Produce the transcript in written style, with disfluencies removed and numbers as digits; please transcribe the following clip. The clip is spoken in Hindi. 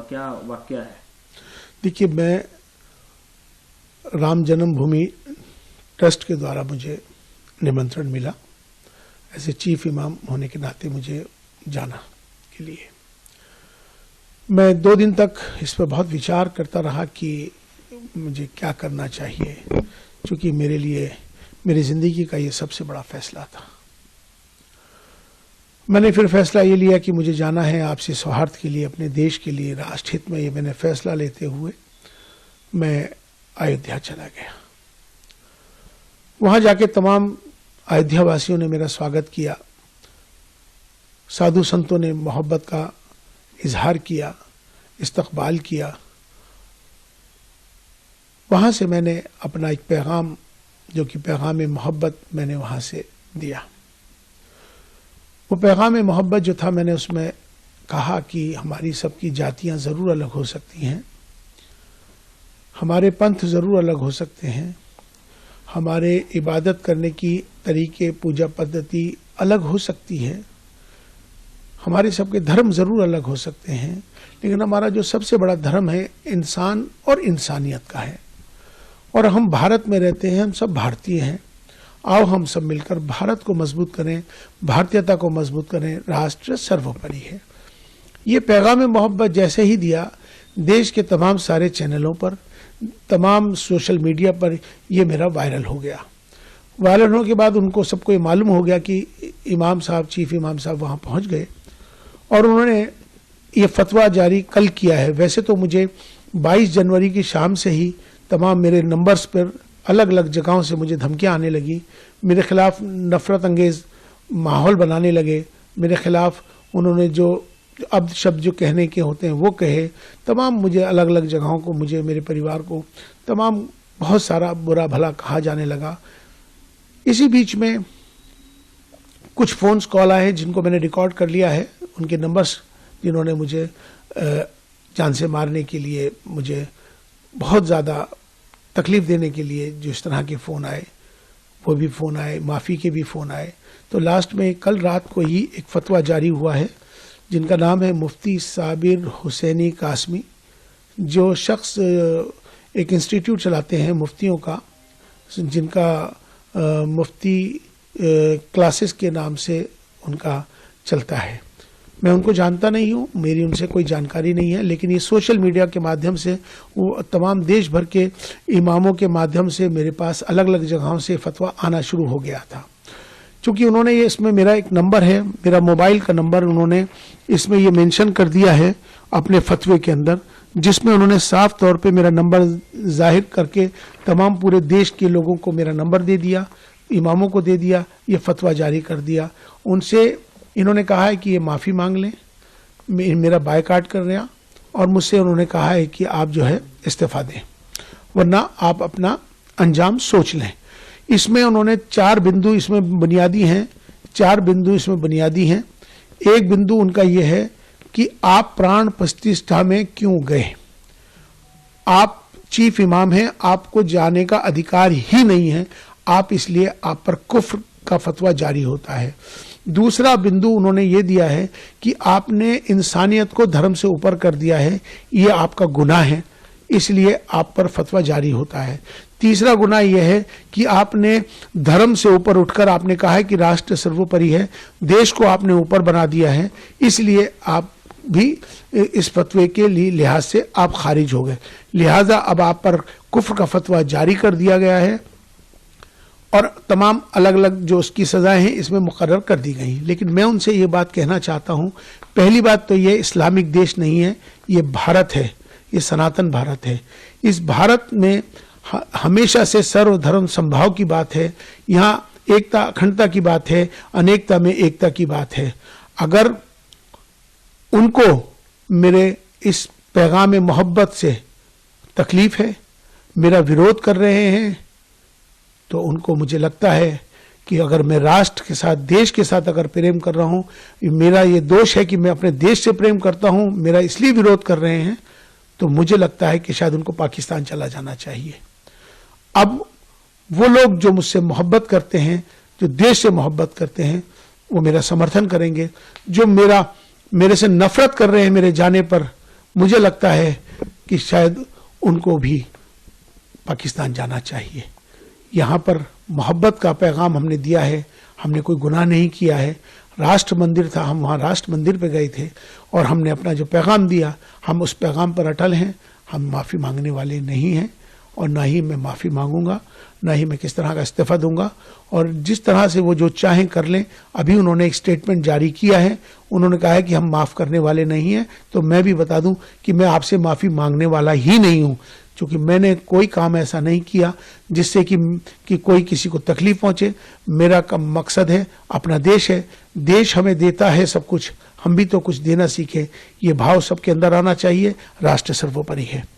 क्या वाकया है? देखिए, मैं राम जन्मभूमि ट्रस्ट के द्वारा मुझे निमंत्रण मिला, ऐसे चीफ इमाम होने के नाते मुझे जाना के लिए। मैं 2 दिन तक इस पर बहुत विचार करता रहा कि मुझे क्या करना चाहिए, क्योंकि मेरे लिए मेरी जिंदगी का ये सबसे बड़ा फैसला था। मैंने फिर फैसला ये लिया कि मुझे जाना है आपसी सौहार्द के लिए, अपने देश के लिए, राष्ट्र हित में। ये मैंने फैसला लेते हुए मैं अयोध्या चला गया। वहां जाके तमाम अयोध्या वासियों ने मेरा स्वागत किया, साधु संतों ने मोहब्बत का इजहार किया, इस्तकबाल किया। वहां से मैंने अपना एक पैगाम, जो कि पैगाम मोहब्बत, मैंने वहां से दिया। वो पैगाम मोहब्बत जो था, मैंने उसमें कहा कि हमारी सबकी जातियां जरूर अलग हो सकती हैं, हमारे पंथ जरूर अलग हो सकते हैं, हमारे इबादत करने की तरीके, पूजा पद्धति अलग हो सकती है, हमारे सबके धर्म जरूर अलग हो सकते हैं, लेकिन हमारा जो सबसे बड़ा धर्म है इंसान और इंसानियत का है। और हम भारत में रहते हैं, हम सब भारतीय हैं। आओ हम सब मिलकर भारत को मजबूत करें, भारतीयता को मजबूत करें, राष्ट्र सर्वोपरि है। ये पैगाम मोहब्बत जैसे ही दिया, देश के तमाम सारे चैनलों पर, तमाम सोशल मीडिया पर ये मेरा वायरल हो गया। वायरल होने के बाद उनको सबको ये मालूम हो गया कि इमाम साहब, चीफ इमाम साहब वहाँ पहुँच गए और उन्होंने ये फतवा जारी कल किया है। वैसे तो मुझे 22 जनवरी की शाम से ही तमाम मेरे नंबर्स पर अलग अलग जगहों से मुझे धमकियां आने लगी, मेरे खिलाफ नफरत अंगेज माहौल बनाने लगे, मेरे खिलाफ उन्होंने जो अब शब्द जो कहने के होते हैं वो कहे, तमाम मुझे अलग अलग जगहों को, मुझे, मेरे परिवार को तमाम बहुत सारा बुरा भला कहा जाने लगा। इसी बीच में कुछ फोन्स कॉल आए जिनको मैंने रिकॉर्ड कर लिया है, उनके नंबर्स, जिन्होंने मुझे जान से मारने के लिए, मुझे बहुत ज़्यादा तकलीफ देने के लिए जो इस तरह के फ़ोन आए, वो भी फ़ोन आए, माफ़ी के भी फ़ोन आए। तो लास्ट में कल रात को ही एक फतवा जारी हुआ है, जिनका नाम है मुफ्ती साबिर हुसैनी कासमी, जो शख्स एक इंस्टीट्यूट चलाते हैं मुफ्तियों का, जिनका मुफ्ती क्लासेस के नाम से उनका चलता है। मैं उनको जानता नहीं हूँ, मेरी उनसे कोई जानकारी नहीं है, लेकिन ये सोशल मीडिया के माध्यम से, वो तमाम देश भर के इमामों के माध्यम से मेरे पास अलग अलग जगहों से फतवा आना शुरू हो गया था। चूँकि उन्होंने ये, इसमें मेरा एक नंबर है, मेरा मोबाइल का नंबर उन्होंने इसमें ये मेंशन कर दिया है अपने फतवे के अंदर, जिसमें उन्होंने साफ तौर पे मेरा नंबर जाहिर करके तमाम पूरे देश के लोगों को मेरा नंबर दे दिया, इमामों को दे दिया, ये फतवा जारी कर दिया। उनसे इन्होंने कहा है कि ये माफ़ी मांग लें, मेरा बायकाट कर रहे हैं, और मुझसे उन्होंने कहा है कि आप जो है इस्तीफा दें, वरना आप अपना अंजाम सोच लें। इसमें उन्होंने 4 बिंदु इसमें बुनियादी हैं, 4 बिंदु इसमें बुनियादी हैं। एक बिंदु उनका ये है कि आप प्राण प्रतिष्ठा में क्यों गए, आप चीफ इमाम हैं, आपको जाने का अधिकार ही नहीं है, आप इसलिए आप पर कुफ्र का फतवा जारी होता है। दूसरा बिंदु उन्होंने ये दिया है कि आपने इंसानियत को धर्म से ऊपर कर दिया है, ये आपका गुनाह है, इसलिए आप पर फतवा जारी होता है। तीसरा गुनाह यह है कि आपने धर्म से ऊपर उठकर आपने कहा है कि राष्ट्र सर्वोपरि है, देश को आपने ऊपर बना दिया है, इसलिए आप भी इस फतवे के लिहाज से आप खारिज हो गए, लिहाजा अब आप पर कुफ्र का फतवा जारी कर दिया गया है और तमाम अलग अलग जो उसकी सजाएं हैं इसमें मुकर्रर कर दी गई। लेकिन मैं उनसे ये बात कहना चाहता हूँ, पहली बात तो ये इस्लामिक देश नहीं है, ये भारत है, ये सनातन भारत है। इस भारत में हमेशा से सर्वधर्म संभाव की बात है, यहाँ एकता अखंडता की बात है, अनेकता में एकता की बात है। अगर उनको मेरे इस पैगाम मोहब्बत से तकलीफ है, मेरा विरोध कर रहे हैं, तो उनको, मुझे लगता है कि अगर मैं राष्ट्र के साथ, देश के साथ अगर प्रेम कर रहा हूं, मेरा ये दोष है कि मैं अपने देश से प्रेम करता हूं, मेरा इसलिए विरोध कर रहे हैं, तो मुझे लगता है कि शायद उनको पाकिस्तान चला जाना चाहिए। अब वो लोग जो मुझसे मोहब्बत करते हैं, जो देश से मोहब्बत करते हैं, वो मेरा समर्थन करेंगे। जो मेरे से नफरत कर रहे हैं मेरे जाने पर, मुझे लगता है कि शायद उनको भी पाकिस्तान जाना चाहिए। यहाँ पर मोहब्बत का पैगाम हमने दिया है, हमने कोई गुनाह नहीं किया है। राष्ट्र मंदिर था, हम वहाँ राष्ट्र मंदिर पे गए थे और हमने अपना जो पैगाम दिया, हम उस पैगाम पर अटल हैं। हम माफ़ी मांगने वाले नहीं हैं और ना ही मैं माफ़ी मांगूंगा, ना ही मैं किस तरह का इस्तीफ़ा दूंगा। और जिस तरह से वो जो चाहें कर लें। अभी उन्होंने एक स्टेटमेंट जारी किया है, उन्होंने कहा है कि हम माफ़ करने वाले नहीं हैं। तो मैं भी बता दूं कि मैं आपसे माफ़ी मांगने वाला ही नहीं हूं, क्योंकि मैंने कोई काम ऐसा नहीं किया जिससे कि कोई किसी को तकलीफ पहुंचे। मेरा मकसद है, अपना देश है, देश हमें देता है सब कुछ, हम भी तो कुछ देना सीखें। ये भाव सबके अंदर आना चाहिए। राष्ट्र सर्वोपरि है।